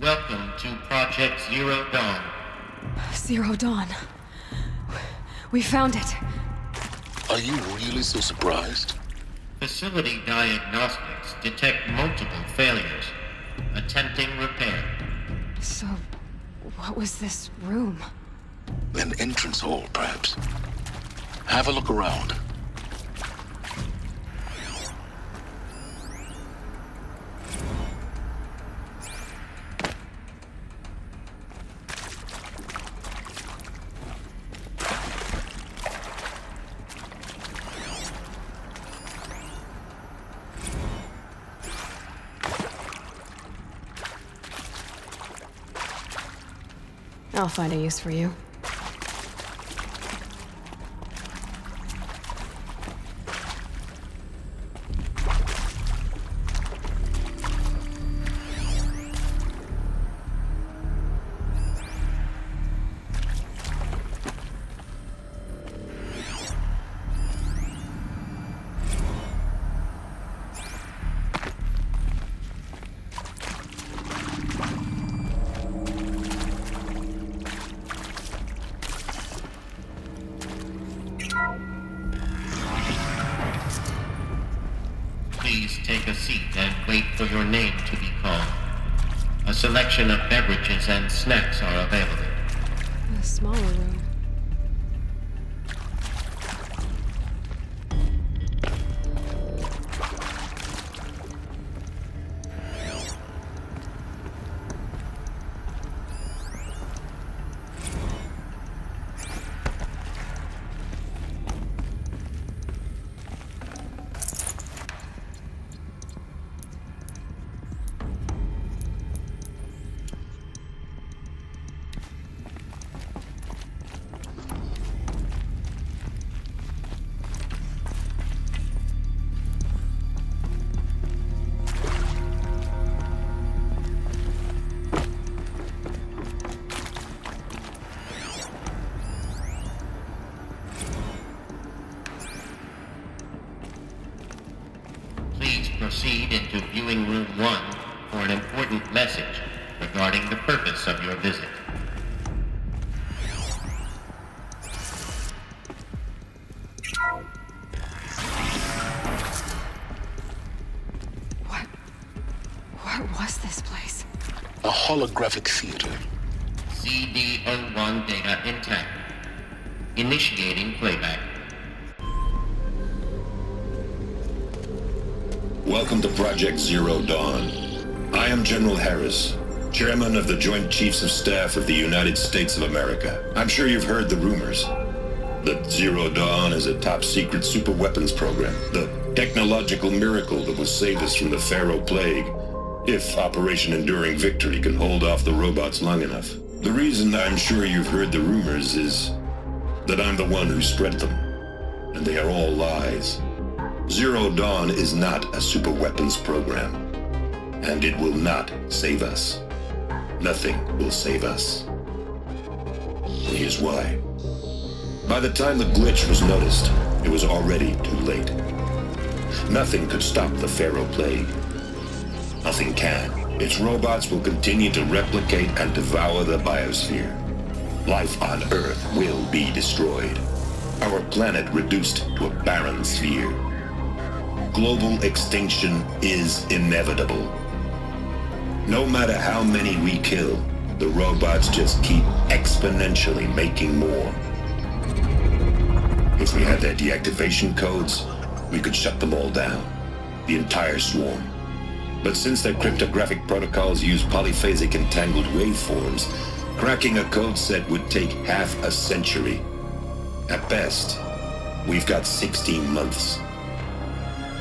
Welcome to Project Zero Dawn. Zero Dawn. We found it. Are you really so surprised? Facility diagnostics detect multiple failures. Attempting repair. So, what was this room? An entrance hall, perhaps. Have a look around. I'll find a use for you. Please take a seat and wait for your name to be called. A selection of beverages and snacks are available. A smaller room. Please proceed into viewing room 1 for an important message regarding the purpose of your visit. What was this place? A holographic theater. CD01 data intact. Initiating playback. Welcome to Project Zero Dawn. I am General Harris, Chairman of the Joint Chiefs of Staff of the United States of America. I'm sure you've heard the rumors that Zero Dawn is a top-secret super-weapons program, the technological miracle that will save us from the Pharaoh Plague, if Operation Enduring Victory can hold off the robots long enough. The reason I'm sure you've heard the rumors is that I'm the one who spread them, and they are all lies. Zero Dawn is not a super weapons program, and it will not save us. Nothing will save us. Here's why. By the time the glitch was noticed, it was already too late. Nothing could stop the Pharaoh Plague. Nothing can. Its robots will continue to replicate and devour the biosphere. Life on Earth will be destroyed. Our planet reduced to a barren sphere. Global extinction is inevitable. No matter how many we kill, the robots just keep exponentially making more. If we had their deactivation codes, we could shut them all down, the entire swarm. But since their cryptographic protocols use polyphasic entangled waveforms, cracking a code set would take half a century. At best, we've got 16 months.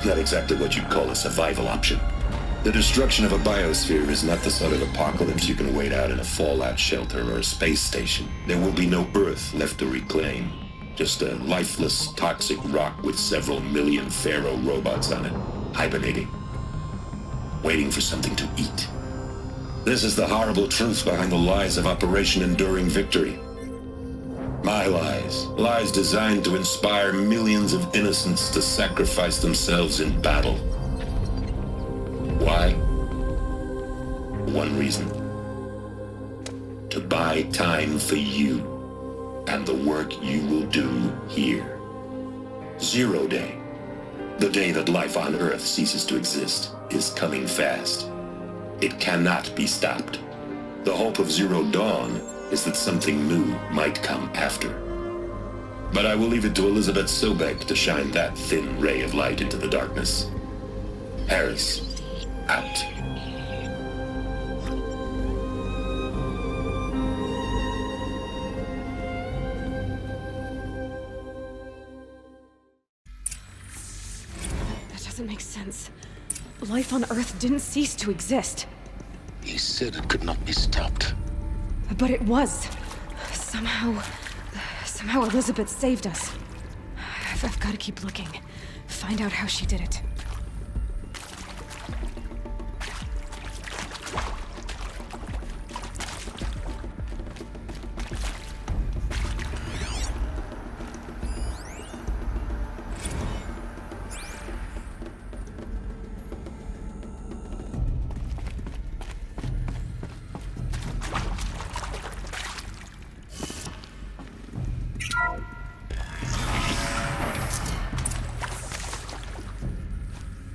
Not exactly what you'd call a survival option. The destruction of a biosphere is not the sort of apocalypse you can wait out in a fallout shelter or a space station. There will be no Earth left to reclaim. Just a lifeless, toxic rock with several million Pharaoh robots on it, hibernating, waiting for something to eat. This is the horrible truth behind the lies of Operation Enduring Victory. My lies. Lies designed to inspire millions of innocents to sacrifice themselves in battle. Why? One reason. buy time for you and the work you will do here. 0 Day, the day that life on Earth ceases to exist, is coming fast. It cannot be stopped. The hope of Zero Dawn is that something new might come after. But I will leave it to Elizabeth Sobek to shine that thin ray of light into the darkness. Harris, out. That doesn't make sense. Life on Earth didn't cease to exist. He said it could not be stopped. But it was. Somehow Elizabeth saved us. I've got to keep looking. Find out how she did it.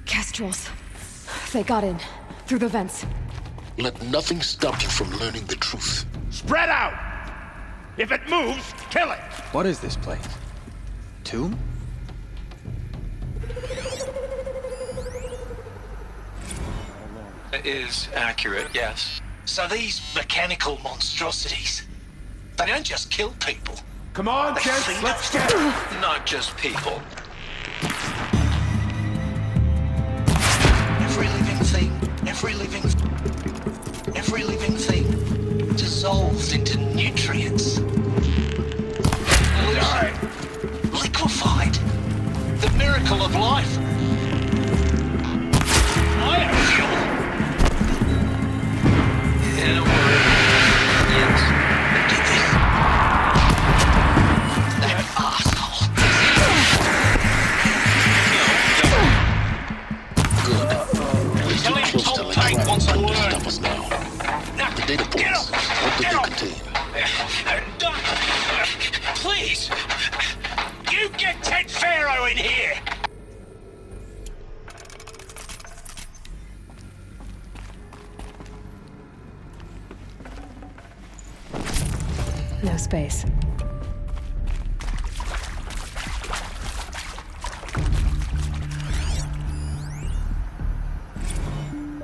Kestrels. They got in. Through the vents. Let nothing stop you from learning the truth. Spread out! If it moves, kill it! What is this place? Tomb? Is accurate, yes. So these mechanical monstrosities, they don't just kill people. Come on, They gents, feed let's us. get... Not just people. Every living thing dissolves into nutrients. Die! Liquefied. The miracle of life. I am fuel. In a word, yes. Did this. That asshole. Good. We're Tell too him close to Tom Tank wants a Electron to word. stop us now. Now, The data get points. up. What did Get they up. contain? Please. You get Ted Pharaoh in here. No space.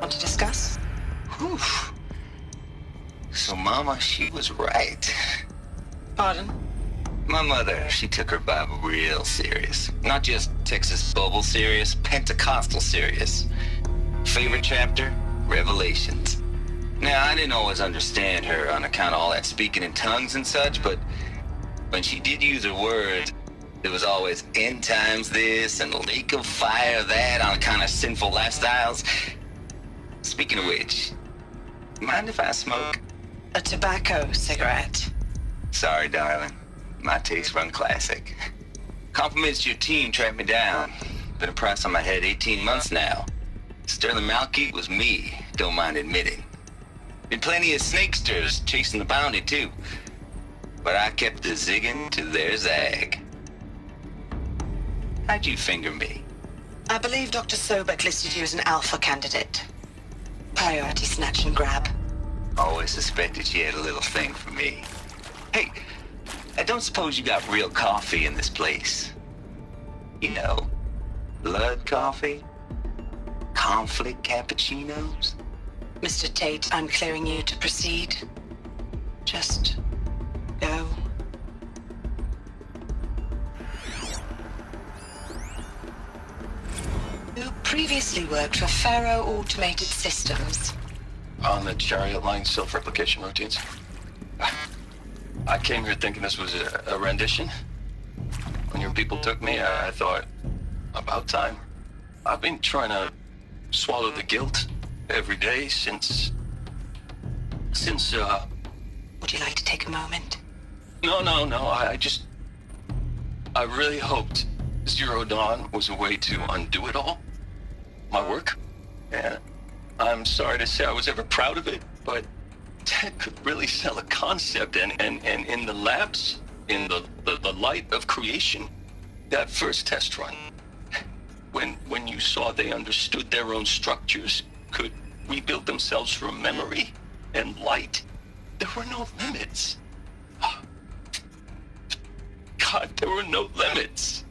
Want to discuss? Whew. So Mama, she was right. Pardon? My mother, she took her Bible real serious. Not just Texas Bible serious, Pentecostal serious. Favorite chapter? Revelations. Now, I didn't always understand her on account of all that speaking in tongues and such, but when she did use her words, there was always end times this and lake of fire that on account of sinful lifestyles. Speaking of which, mind if I smoke? A tobacco cigarette. Sorry, darling. My taste run classic. Compliments to your team tracked me down. Been a price on my head 18 months now. Sterling Malky was me, don't mind admitting. Been plenty of snakesters chasing the bounty, too. But I kept the zigging to their zag. How'd you finger me? I believe Dr. Sobek listed you as an alpha candidate. Priority snatch and grab. Always suspected she had a little thing for me. Hey, I don't suppose you got real coffee in this place. You know, blood coffee? Conflict cappuccinos? Mr. Tate, I'm clearing you to proceed. Just go. You previously worked for Faro Automated Systems. On the chariot line self-replication routines. I came here thinking this was a rendition. When your people took me, I thought, about time. I've been trying to swallow the guilt every day since... Would you like to take a moment? No, I really hoped Zero Dawn was a way to undo it all. My work. And I'm sorry to say I was ever proud of it, but Ted could really sell a concept, and in the labs, in the light of creation, that first test run, when you saw they understood their own structures, could rebuild themselves from memory and light, there were no limits. God, there were no limits.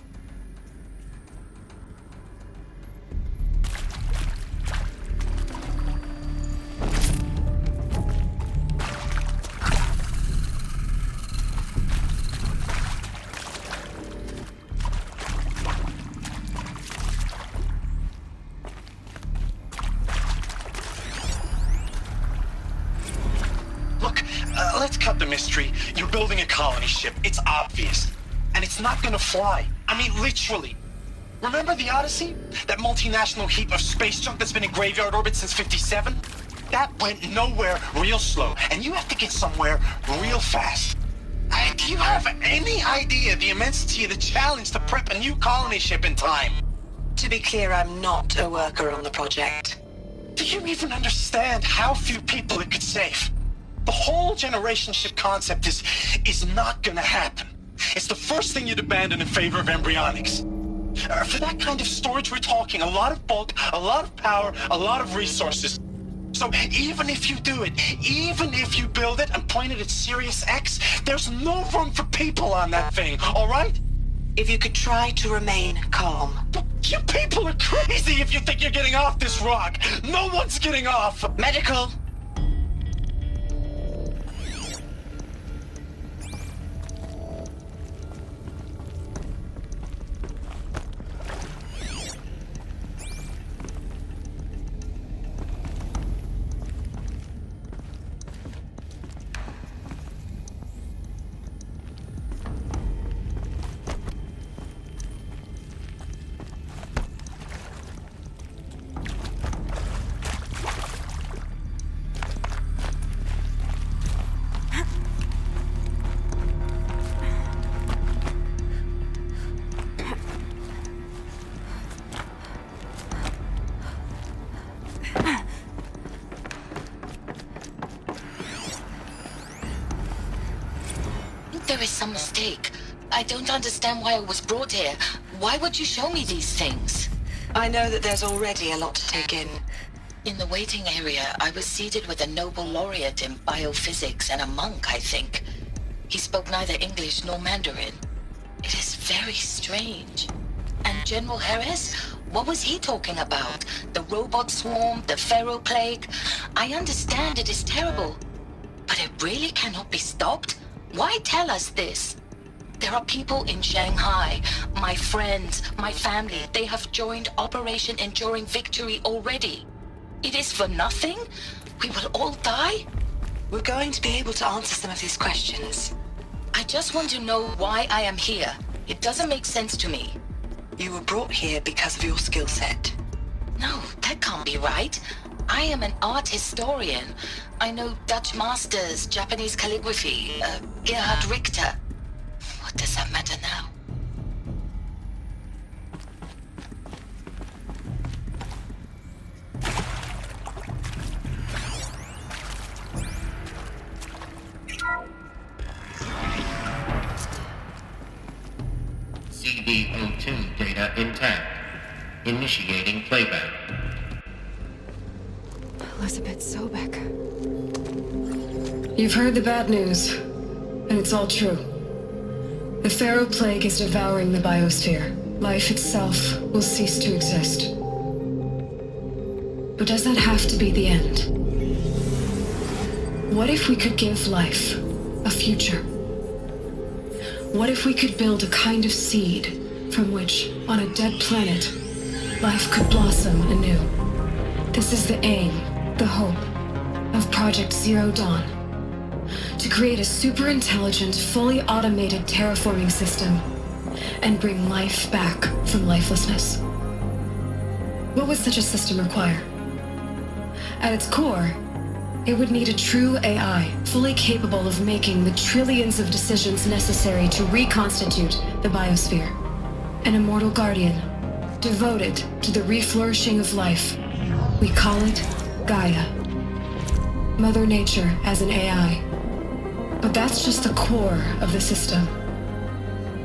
Let's cut the mystery. You're building a colony ship. It's obvious. And it's not gonna fly. I mean, literally. Remember the Odyssey? That multinational heap of space junk that's been in graveyard orbit since 57? That went nowhere real slow. And you have to get somewhere real fast. Do you have any idea the immensity of the challenge to prep a new colony ship in time? To be clear, I'm not a worker on the project. Do you even understand how few people it could save? The whole generation ship concept is not gonna happen. It's the first thing you'd abandon in favor of embryonics. For that kind of storage, we're talking a lot of bulk, a lot of power, a lot of resources. So even if you do it, even if you build it and point it at Sirius X, there's no room for people on that thing, all right? If you could try to remain calm. You people are crazy if you think you're getting off this rock. No one's getting off. Medical. There is some mistake. I don't understand why I was brought here. Why would you show me these things? I know that there's already a lot to take in. In the waiting area, I was seated with a Nobel laureate in biophysics and a monk, I think. He spoke neither English nor Mandarin. It is very strange. And General Harris? What was he talking about? The robot swarm, the Pharaoh plague? I understand it is terrible. But it really cannot be stopped? Why tell us this? There are people in Shanghai, my friends, my family. They have joined Operation Enduring Victory already. It is for nothing? We will all die? We're going to be able to answer some of these questions. I just want to know why I am here. It doesn't make sense to me. You were brought here because of your skill set. No, that can't be right. I am an art historian. I know Dutch masters, Japanese calligraphy, Gerhard Richter. What does that matter now? CD02 data intact. Initiating playback. Elizabeth Sobek. You've heard the bad news, and it's all true. The Pharaoh plague is devouring the biosphere. Life itself will cease to exist. But does that have to be the end? What if we could give life a future? What if we could build a kind of seed from which, on a dead planet, life could blossom anew? This is the aim, the hope, of Project Zero Dawn. To create a super-intelligent, fully automated terraforming system and bring life back from lifelessness. What would such a system require? At its core, it would need a true AI, fully capable of making the trillions of decisions necessary to reconstitute the biosphere. An immortal guardian, devoted to the reflourishing of life. We call it Gaia. Mother Nature as an AI. But that's just the core of the system.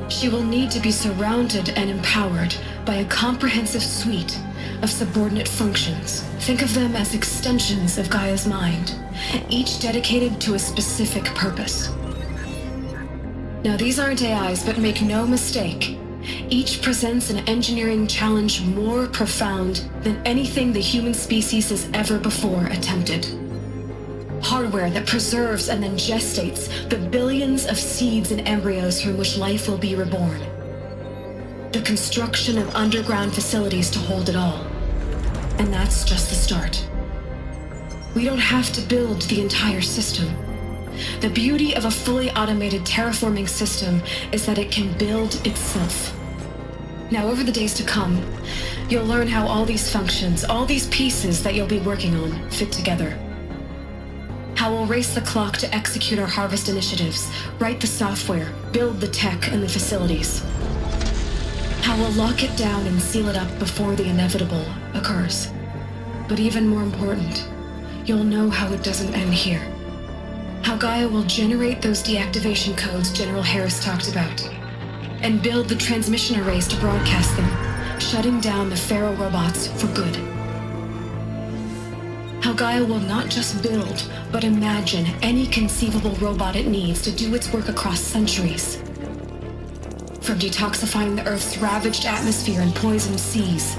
She will need to be surrounded and empowered by a comprehensive suite of subordinate functions. Think of them as extensions of Gaia's mind, each dedicated to a specific purpose. Now, these aren't AIs, but make no mistake, each presents an engineering challenge more profound than anything the human species has ever before attempted. Hardware that preserves and then gestates the billions of seeds and embryos from which life will be reborn. The construction of underground facilities to hold it all. And that's just the start. We don't have to build the entire system. The beauty of a fully automated terraforming system is that it can build itself. Now, over the days to come, you'll learn how all these functions, all these pieces that you'll be working on, fit together. How we'll race the clock to execute our harvest initiatives, write the software, build the tech and the facilities. How we'll lock it down and seal it up before the inevitable occurs. But even more important, you'll know how it doesn't end here. How Gaia will generate those deactivation codes General Harris talked about, and build the transmission arrays to broadcast them, shutting down the Pharaoh robots for good. How Gaia will not just build, but imagine any conceivable robot it needs to do its work across centuries. From detoxifying the Earth's ravaged atmosphere and poisoned seas,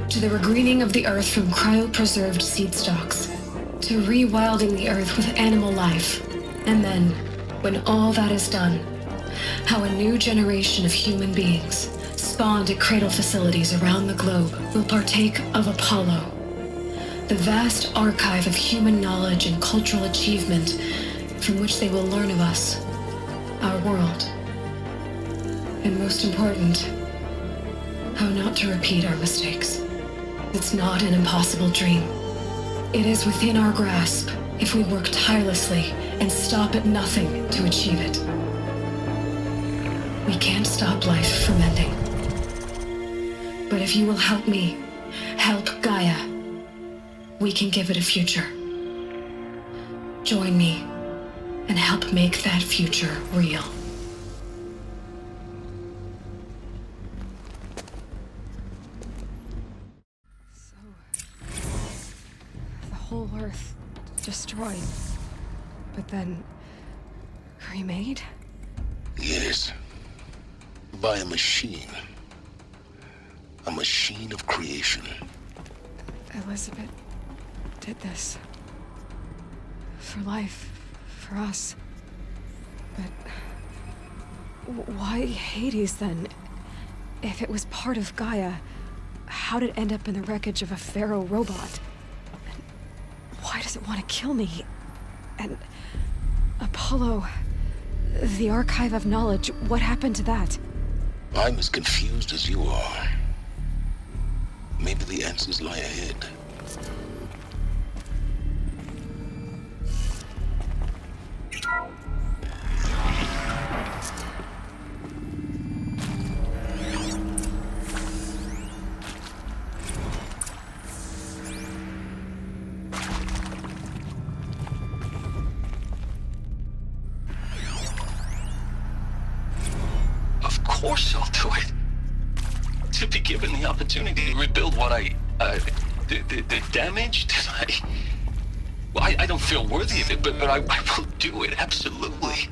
to the regreening of the Earth from cryopreserved seed stalks, to rewilding the Earth with animal life. And then, when all that is done, how a new generation of human beings, spawned at cradle facilities around the globe, will partake of Apollo, the vast archive of human knowledge and cultural achievement from which they will learn of us, our world. And most important, how not to repeat our mistakes. It's not an impossible dream. It is within our grasp if we work tirelessly and stop at nothing to achieve it. We can't stop life from ending. But if you will help me, help Gaia, we can give it a future. Join me and help make that future real. Whole Earth destroyed, but then remade? Yes. By a machine. A machine of creation. Elizabeth did this. For life, for us. But why Hades then? If it was part of Gaia, how did it end up in the wreckage of a Pharaoh robot? Why does it want to kill me? And Apollo, the archive of knowledge, what happened to that? I'm as confused as you are. Maybe the answers lie ahead. Of course I'll do it. To be given the opportunity to rebuild what the damage that I don't feel worthy of it, but I will do it, absolutely.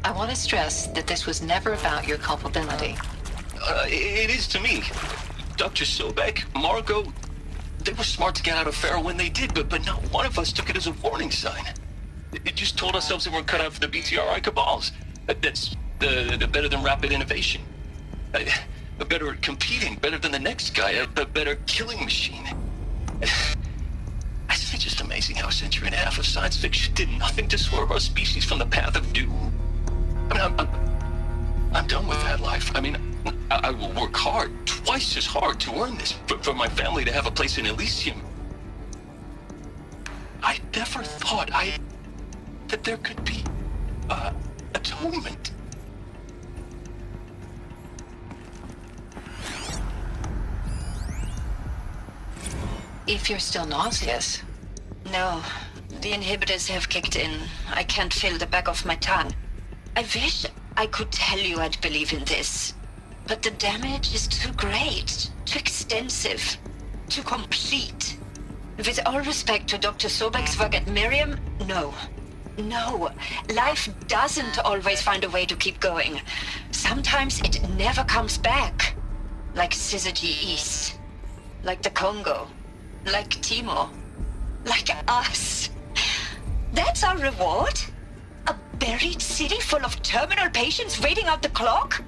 I want to stress that this was never about your culpability. It is to me. Dr. Sobek, Margot, they were smart to get out of Pharaoh when they did, but not one of us took it as a warning sign. It just told ourselves that we're cut out for the BTRI cabals. That's the better than rapid innovation. Better at competing, better than the next guy, a better killing machine. It's just amazing how a century and a half of science fiction did nothing to swerve our species from the path of doom. I mean, I'm done with that life. I mean, I will work hard, twice as hard to earn this, for my family to have a place in Elysium. I never thought that there could be atonement. If you're still nauseous. No, The inhibitors have kicked in. I can't feel the back of my tongue. I wish I could tell you I'd believe in this. But the damage is too great, too extensive, too complete. With all respect to Dr. Sobek's work at Miriam, no. No. Life doesn't always find a way to keep going. Sometimes it never comes back. Like Syzygy East. Like the Congo. Like Timor. Like us. That's our reward? A buried city full of terminal patients waiting out the clock?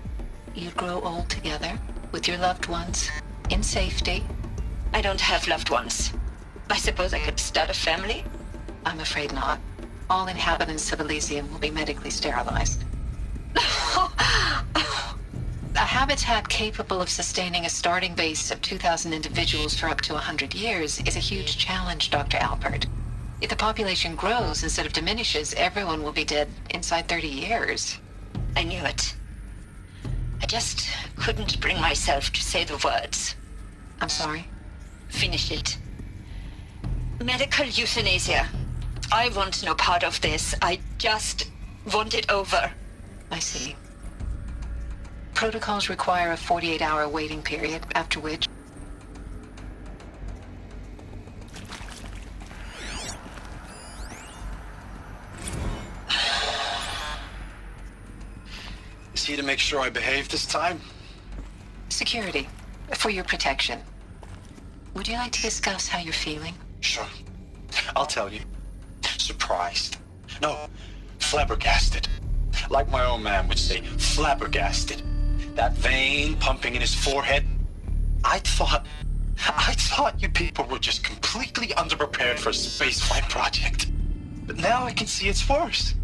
You grow old together, with your loved ones, in safety. I don't have loved ones. I suppose I could start a family? I'm afraid not. All inhabitants of Elysium will be medically sterilized. A habitat capable of sustaining a starting base of 2,000 individuals for up to 100 years is a huge challenge, Dr. Alpert. If the population grows instead of diminishes, everyone will be dead inside 30 years. I knew it. I just couldn't bring myself to say the words. I'm sorry? Finish it. Medical euthanasia. I want no part of this. I just want it over. I see. Protocols require a 48-hour waiting period, after which... Is he to make sure I behave this time? Security. For your protection. Would you like to discuss how you're feeling? Sure. I'll tell you. Surprised. No, flabbergasted. Like my old man would say, flabbergasted. That vein pumping in his forehead. I thought you people were just completely underprepared for a spaceflight project. But now I can see it's worse.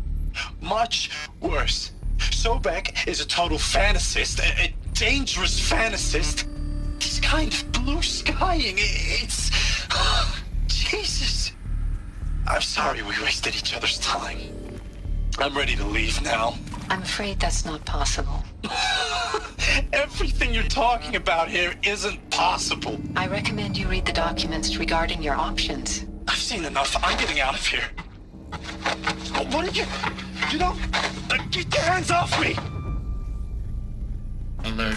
Much worse. Sobek is a total fantasist, a dangerous fantasist. This kind of blue skying, it's... Jesus. I'm sorry we wasted each other's time. I'm ready to leave now. I'm afraid that's not possible. Everything you're talking about here isn't possible. I recommend you read the documents regarding your options. I've seen enough. I'm getting out of here. What did you... You don't... Get your hands off me! Alert.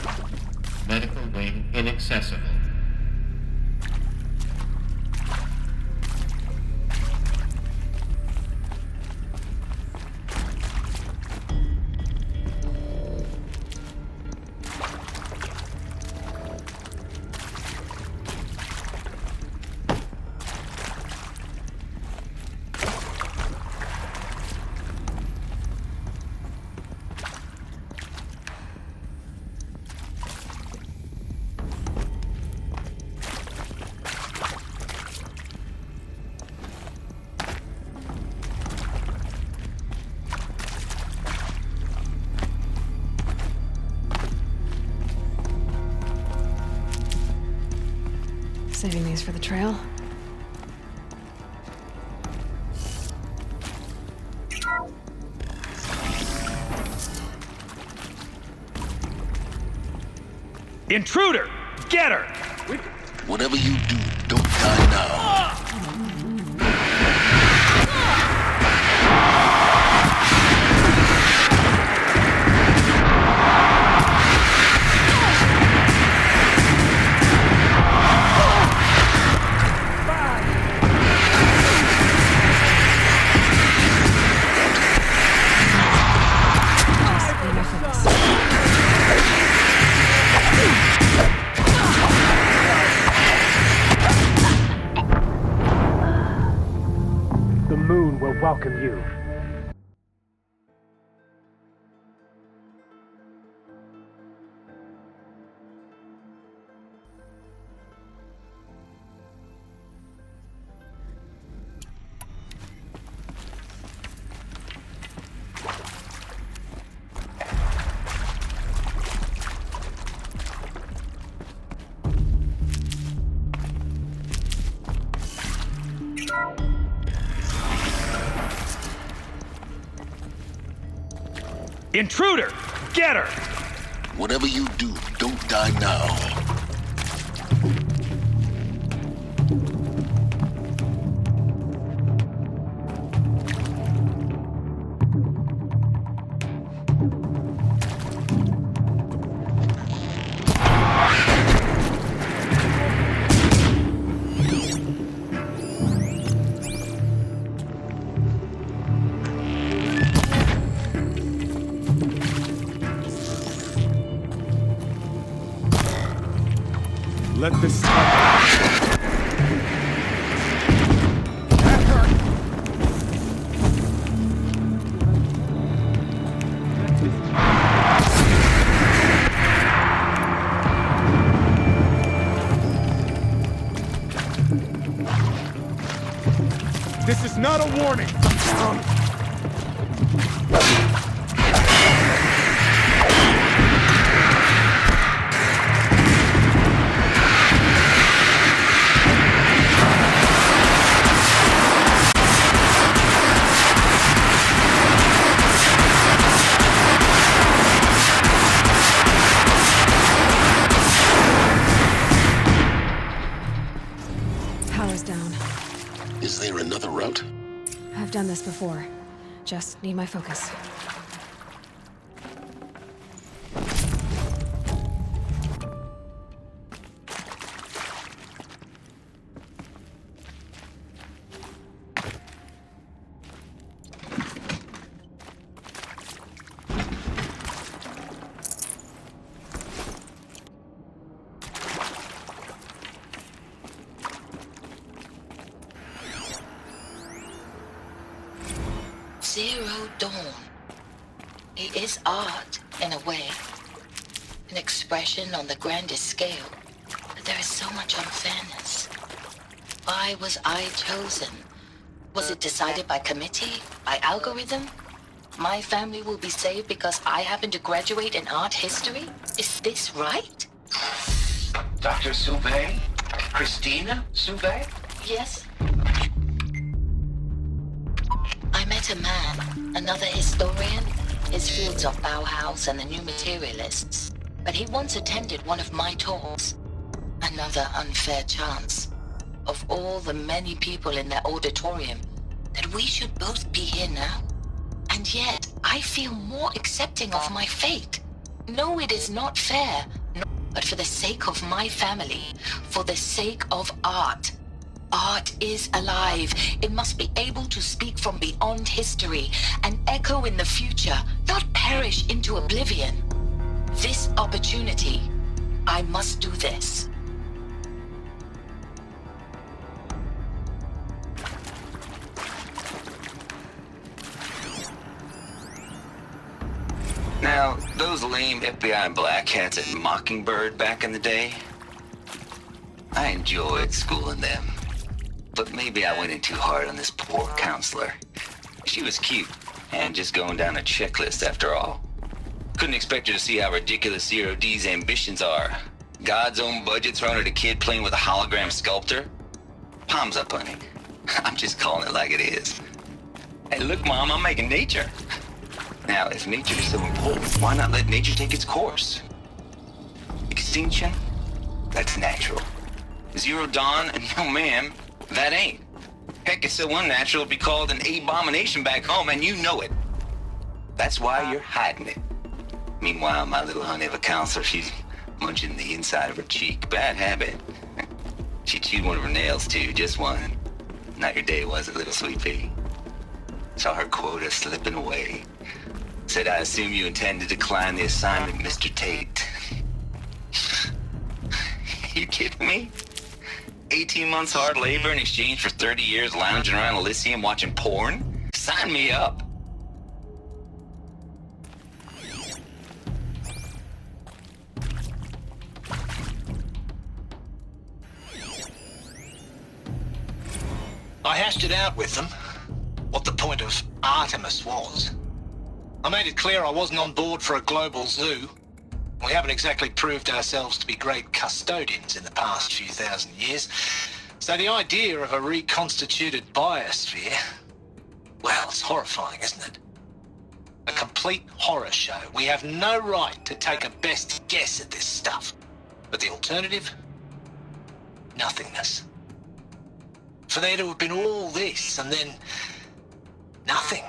Medical wing inaccessible. Saving these for the trail. Intruder! Get her! Whatever you do, don't die now. The moon will welcome you. Intruder! Get her! Whatever you do, don't die now. Let this stop. That hurt. This is not a warning. Power's down. Is there another route? I've done this before. Just need my focus. Zero Dawn. It is art, in a way. An expression on the grandest scale. But there is so much unfairness. Why was I chosen? Was it decided by committee? By algorithm? My family will be saved because I happen to graduate in art history? Is this right? Dr. Souvet? Christina Souvet? Yes. I met a man, another historian. His fields are Bauhaus and the New Materialists. But he once attended one of my talks. Another unfair chance. Of all the many people in that auditorium, that we should both be here now. And yet, I feel more accepting of my fate. No, it is not fair. No, but for the sake of my family, for the sake of art. Art is alive. It must be able to speak from beyond history and echo in the future, not perish into oblivion. This opportunity, I must do this. Now, those lame FBI black hats at Mockingbird back in the day, I enjoyed schooling them. But maybe I went in too hard on this poor counselor. She was cute, and just going down a checklist after all. Couldn't expect her to see how ridiculous Zero D's ambitions are. God's own budget thrown at a kid playing with a hologram sculptor? Palms up, honey. I'm just calling it like it is. Hey, look, Mom, I'm making nature. Now, if nature is so important, why not let nature take its course? Extinction? That's natural. Zero Dawn? No, ma'am. That ain't. Heck, it's so unnatural it'd be called an abomination back home, and you know it. That's why you're hiding it. Meanwhile, my little honey of a counselor, she's munching the inside of her cheek. Bad habit. She chewed one of her nails, too, just one. Not your day, was it, little sweet pea? Saw her quota slipping away. Said, I assume you intend to decline the assignment, Mr. Tate. You kidding me? 18 months hard labor in exchange for 30 years lounging around Elysium watching porn? Sign me up. I hashed it out with them, what the point of Artemis was. I made it clear I wasn't on board for a global zoo. We haven't exactly proved ourselves to be great custodians in the past few thousand years. So the idea of a reconstituted biosphere, well, it's horrifying, isn't it? A complete horror show. We have no right to take a best guess at this stuff. But the alternative? Nothingness. For there to have been all this and then nothing.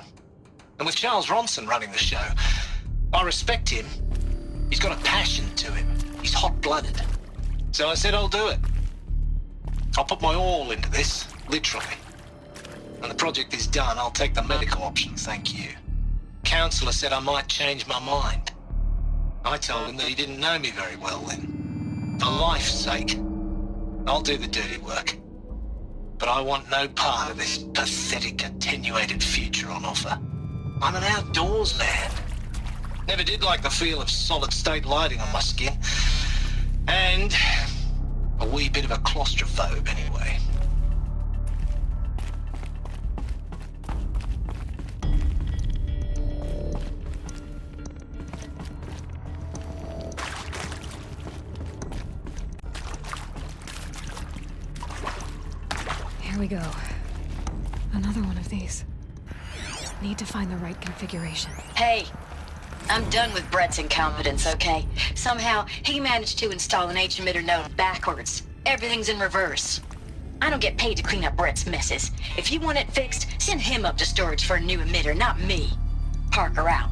And with Charles Ronson running the show, I respect him. He's got a passion to him. He's hot-blooded. So I said I'll do it. I'll put my all into this, literally. When the project is done, I'll take the medical option, thank you. Counselor said I might change my mind. I told him that he didn't know me very well then. For life's sake, I'll do the dirty work. But I want no part of this pathetic attenuated future on offer. I'm an outdoors man. Never did like the feel of solid state lighting on my skin. And a wee bit of a claustrophobe anyway. Here we go. Another one of these. Need to find the right configuration. Hey, I'm done with Brett's incompetence, okay? Somehow, he managed to install an H-emitter node backwards. Everything's in reverse. I don't get paid to clean up Brett's messes. If you want it fixed, send him up to storage for a new emitter, not me. Parker out.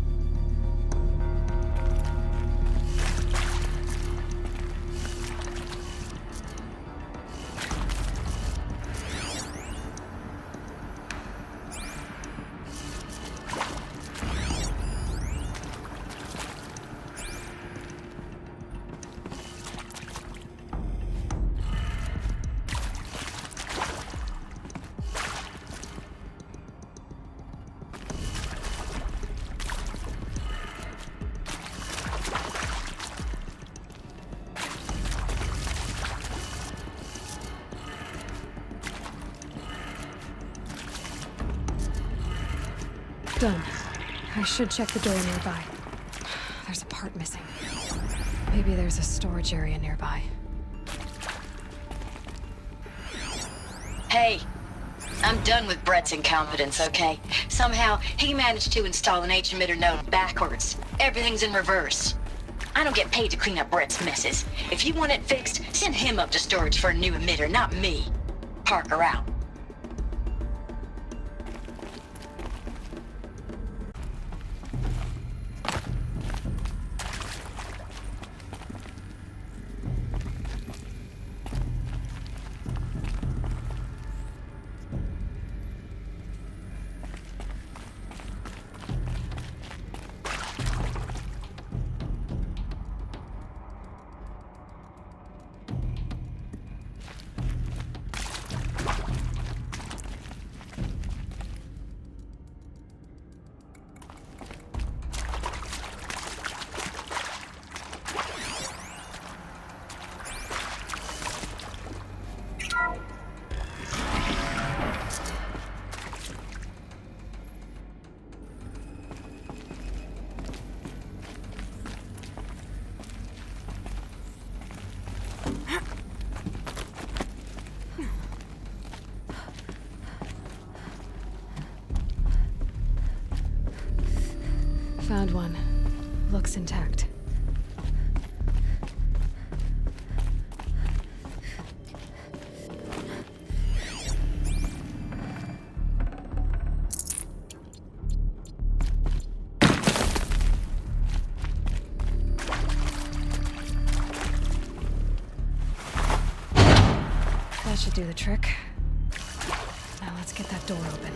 Done. I should check the door nearby. There's a part missing. Maybe there's a storage area nearby. Hey, I'm done with Brett's incompetence, okay? Somehow, he managed to install an H-emitter node backwards. Everything's in reverse. I don't get paid to clean up Brett's messes. If you want it fixed, send him up to storage for a new emitter, not me. Parker out. Found one. Looks intact. That should do the trick. Now let's get that door open.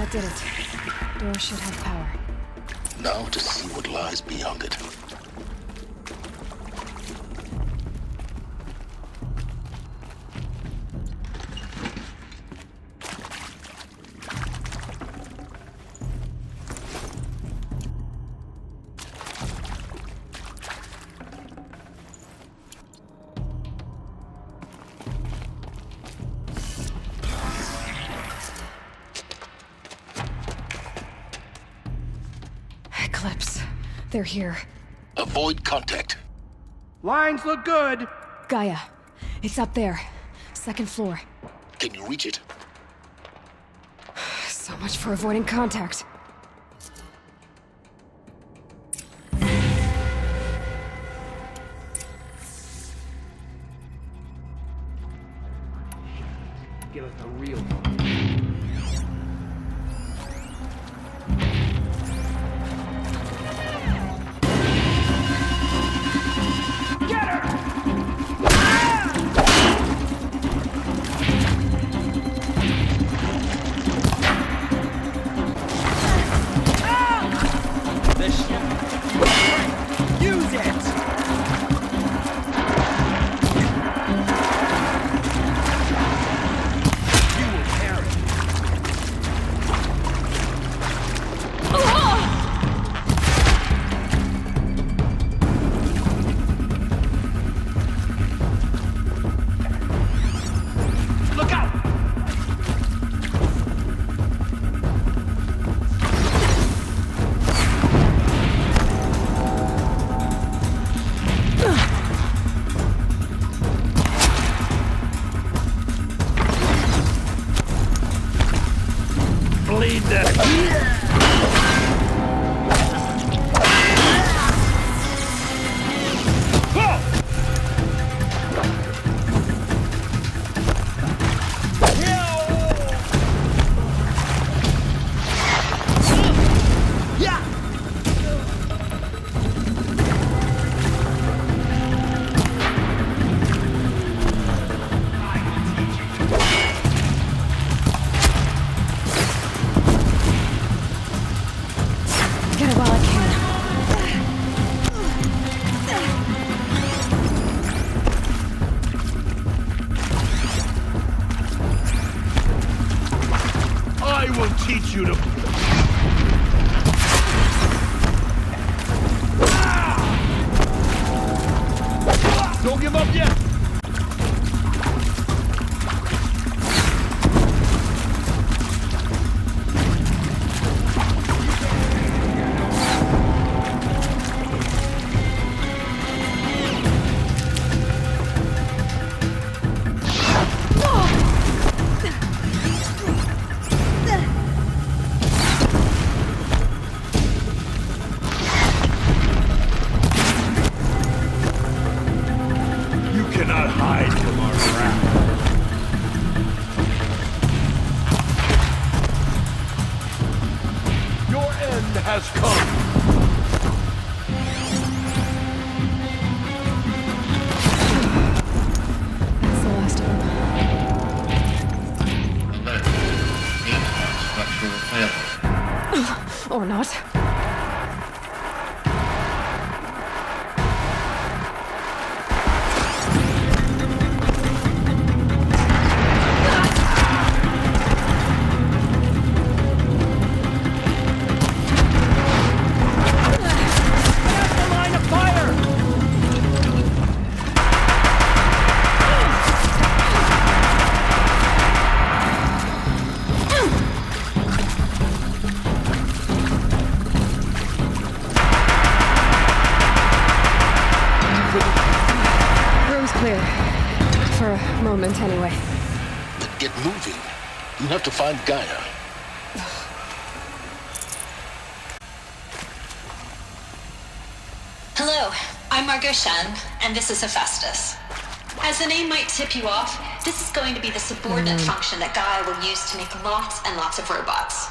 That did it. Door should have power. Now to see what lies beyond it. Eclipse. They're here. Avoid contact. Lines look good. Gaia. It's up there. Second floor. Can you reach it? So much for avoiding contact. Give us a real. Bleed that. Get it while I can. I will teach you to. Don't give up yet. Cannot hide from our wrath. Your end has come. That's the last of them. Alert. Structural failure. Or not. Clear. For a moment, anyway. Then get moving. You have to find Gaia. Hello, I'm Margot Shen, and this is Hephaestus. As the name might tip you off, this is going to be the subordinate function that Gaia will use to make lots and lots of robots.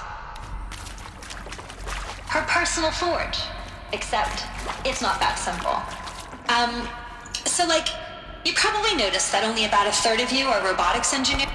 Her personal forge. Except, it's not that simple. So like, you probably noticed that only about a third of you are robotics engineers.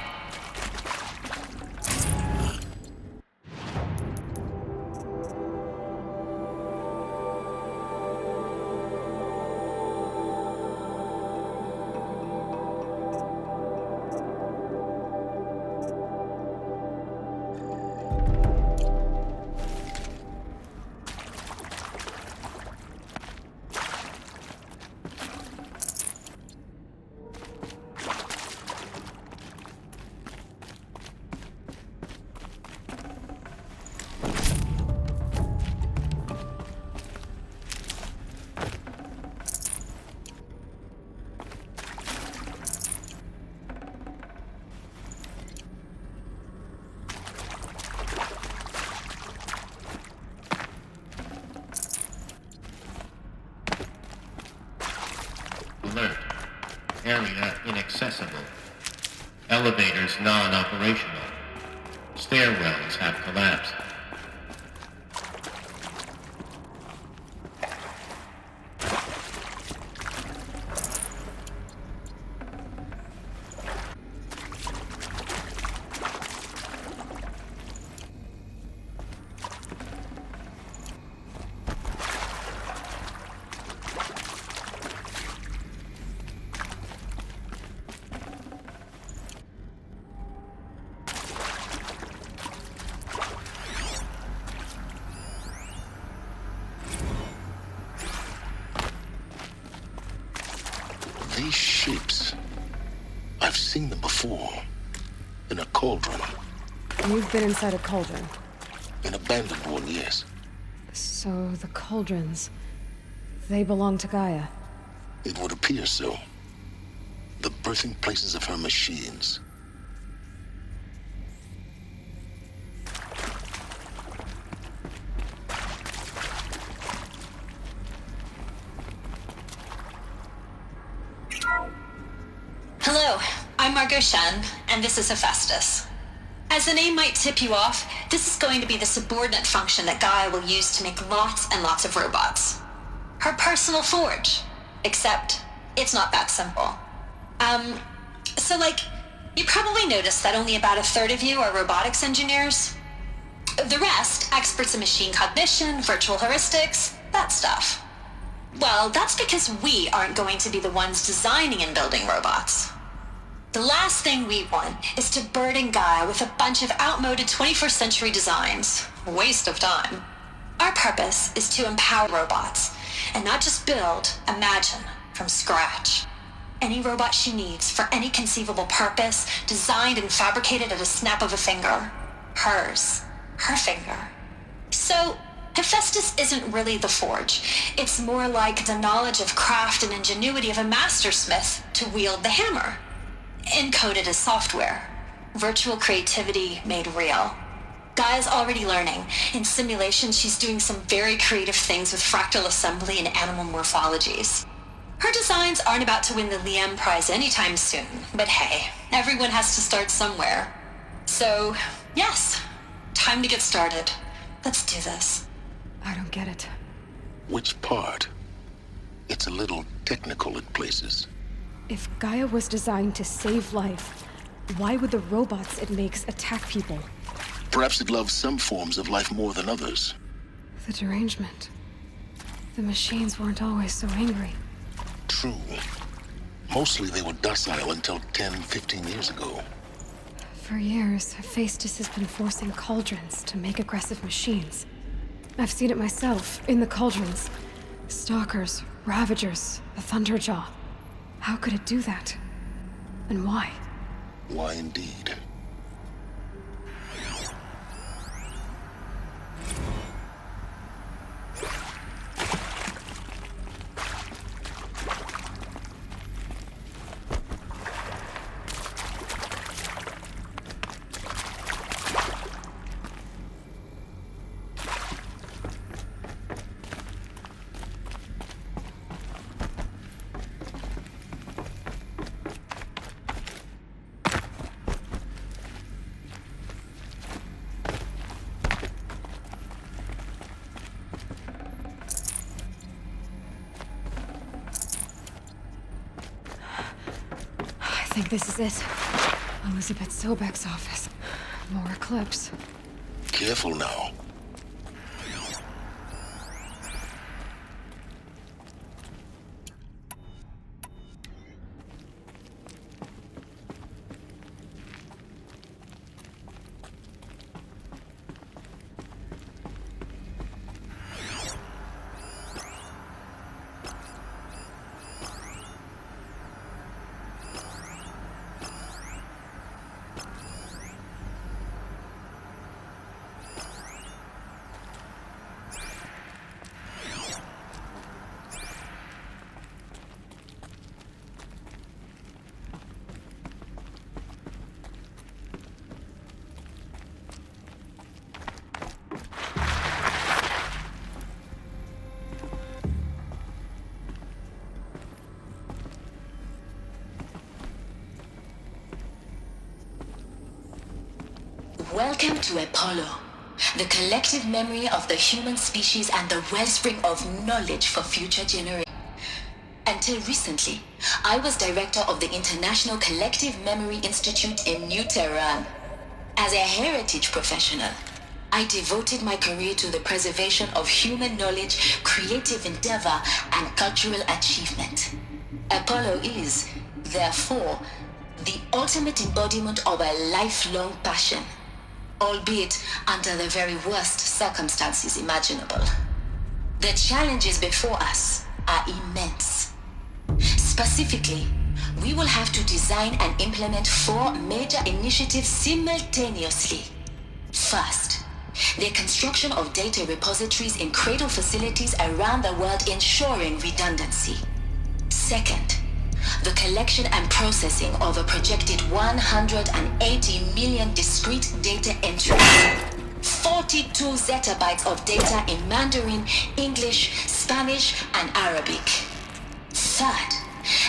Area inaccessible. Elevators non-operational. Stairwells have collapsed. These shapes, I've seen them before. In a cauldron. You've been inside a cauldron. An abandoned one, yes. So the cauldrons, they belong to Gaia. It would appear so. The birthing places of her machines. Hello, I'm Margot Shen, and this is Hephaestus. As the name might tip you off, this is going to be the subordinate function that Gaia will use to make lots and lots of robots. Her personal forge. Except, it's not that simple. You probably noticed that only about a third of you are robotics engineers. The rest, experts in machine cognition, virtual heuristics, that stuff. Well, that's because we aren't going to be the ones designing and building robots. The last thing we want is to burden Gaia with a bunch of outmoded 21st century designs. A waste of time. Our purpose is to empower robots, and not just build, imagine, from scratch. Any robot she needs for any conceivable purpose, designed and fabricated at a snap of a finger. Hers. Her finger. So, Hephaestus isn't really the forge. It's more like the knowledge of craft and ingenuity of a mastersmith to wield the hammer. Encoded as software. Virtual creativity made real. Gaia's already learning. In simulation, she's doing some very creative things with fractal assembly and animal morphologies. Her designs aren't about to win the Liam Prize anytime soon, but hey, everyone has to start somewhere. So, yes, time to get started. Let's do this. I don't get it. Which part? It's a little technical in places. If Gaia was designed to save life, why would the robots it makes attack people? Perhaps it loves some forms of life more than others. The derangement. The machines weren't always so angry. True. Mostly they were docile until 10, 15 years ago. For years, Hephaestus has been forcing cauldrons to make aggressive machines. I've seen it myself, in the cauldrons. Stalkers, Ravagers, the Thunderjaw. How could it do that? And why? Why indeed? I think this is it. Elizabeth Sobek's office. More Eclipse. Careful now. Welcome to Apollo, the collective memory of the human species and the wellspring of knowledge for future generations. Until recently, I was director of the International Collective Memory Institute in New Tehran. As a heritage professional, I devoted my career to the preservation of human knowledge, creative endeavor, and cultural achievement. Apollo is, therefore, the ultimate embodiment of a lifelong passion, albeit under the very worst circumstances imaginable. The challenges before us are immense. Specifically, we will have to design and implement 4 major initiatives simultaneously. First, the construction of data repositories in cradle facilities around the world, ensuring redundancy. Second, the collection and processing of a projected 180 million discrete data entries. 42 zettabytes of data in Mandarin, English, Spanish, and Arabic. Third,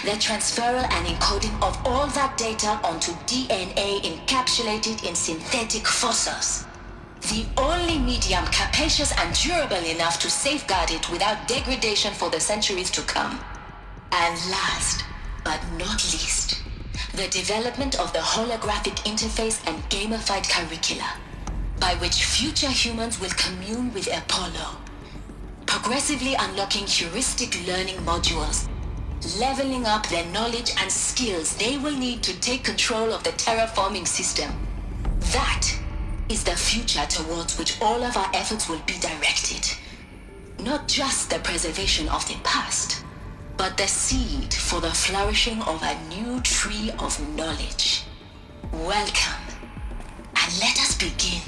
the transferal and encoding of all that data onto DNA encapsulated in synthetic fossils. The only medium capacious and durable enough to safeguard it without degradation for the centuries to come. And last, but not least, the development of the holographic interface and gamified curricula, by which future humans will commune with Apollo, progressively unlocking heuristic learning modules, leveling up their knowledge and skills they will need to take control of the terraforming system. That is the future towards which all of our efforts will be directed. Not just the preservation of the past, but the seed for the flourishing of a new tree of knowledge. Welcome, and let us begin.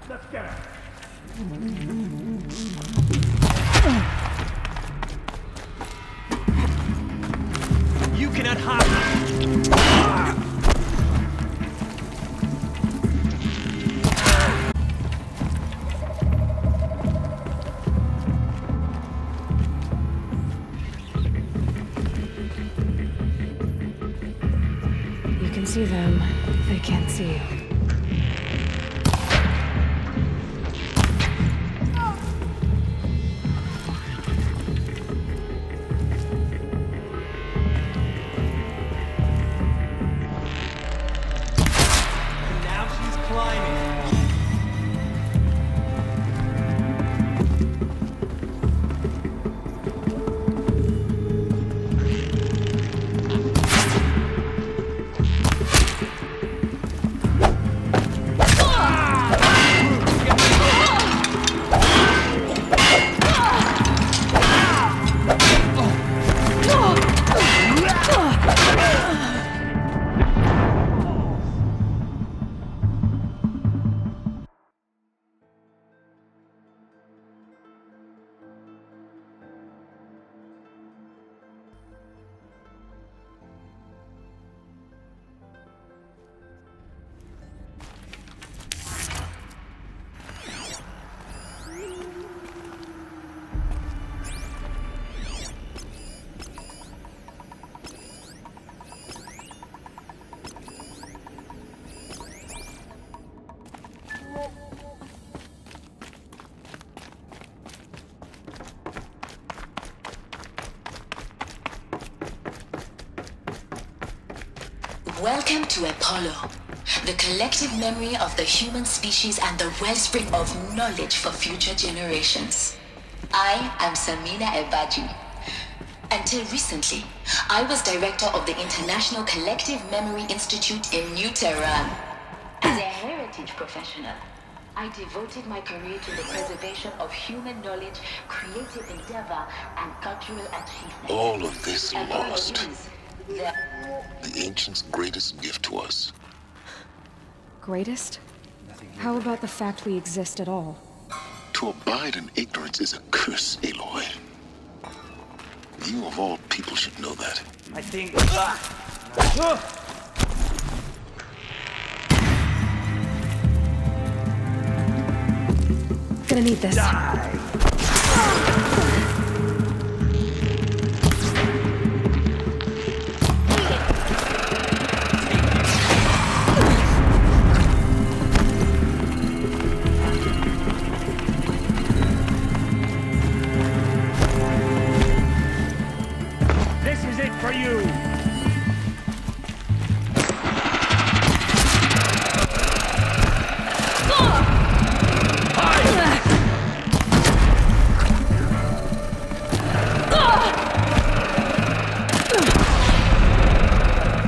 Let's get her. You cannot hide. You can see them. They can't see you. Welcome to Apollo, the collective memory of the human species and the wellspring of knowledge for future generations. I am Samina Ebaji. Until recently, I was director of the International Collective Memory Institute in New Tehran. As a heritage professional, I devoted my career to the preservation of human knowledge, creative endeavor, and cultural achievement. All of this Apollo lost. is The ancients' greatest gift to us. Greatest? How about the fact we exist at all? To abide in ignorance is a curse, Aloy. You of all people should know that. I think... Gonna need this. This is it for you.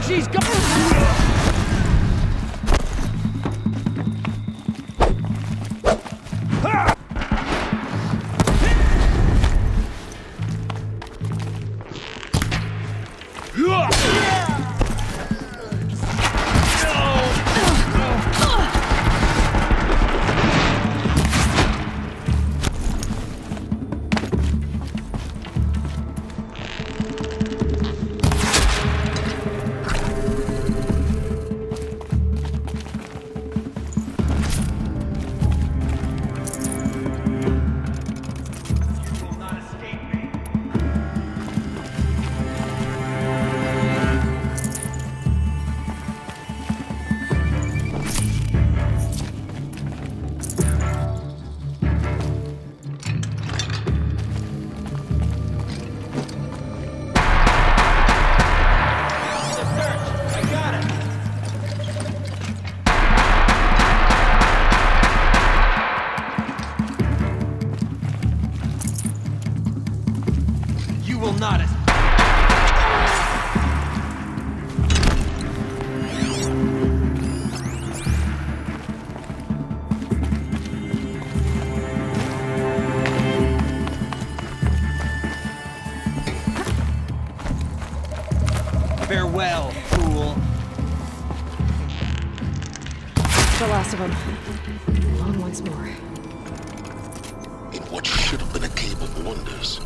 She's gone. will not... Farewell, fool. The last of them. On once more. In what should have been a cave of wonders.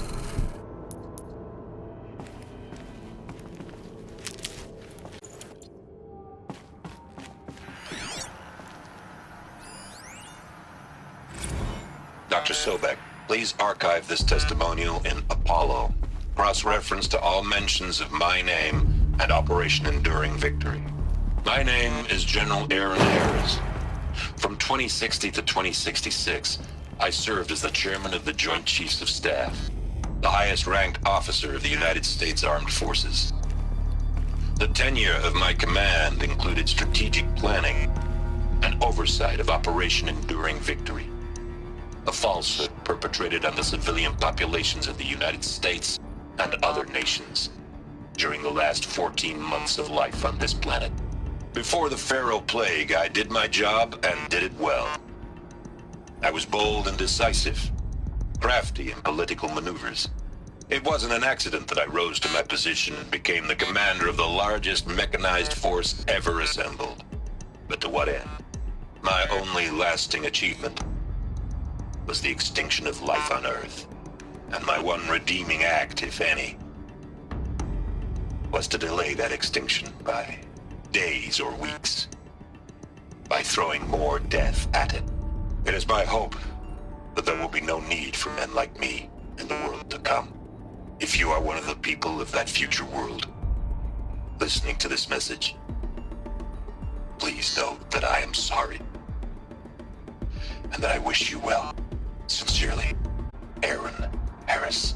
Dr. Sobek, please archive this testimonial in Apollo. Cross-reference to all mentions of my name and Operation Enduring Victory. My name is General Aaron Harris. From 2060 to 2066, I served as the chairman of the Joint Chiefs of Staff, the highest-ranked officer of the United States Armed Forces. The tenure of my command included strategic planning and oversight of Operation Enduring Victory, a falsehood perpetrated on the civilian populations of the United States and other nations during the last 14 months of life on this planet. Before the Pharaoh Plague, I did my job and did it well. I was bold and decisive, crafty in political maneuvers. It wasn't an accident that I rose to my position and became the commander of the largest mechanized force ever assembled. But to what end? My only lasting achievement was the extinction of life on Earth. And my one redeeming act, if any, was to delay that extinction by days or weeks, by throwing more death at it. It is my hope that there will be no need for men like me in the world to come. If you are one of the people of that future world listening to this message, please know that I am sorry and that I wish you well. Sincerely, Aaron Harris.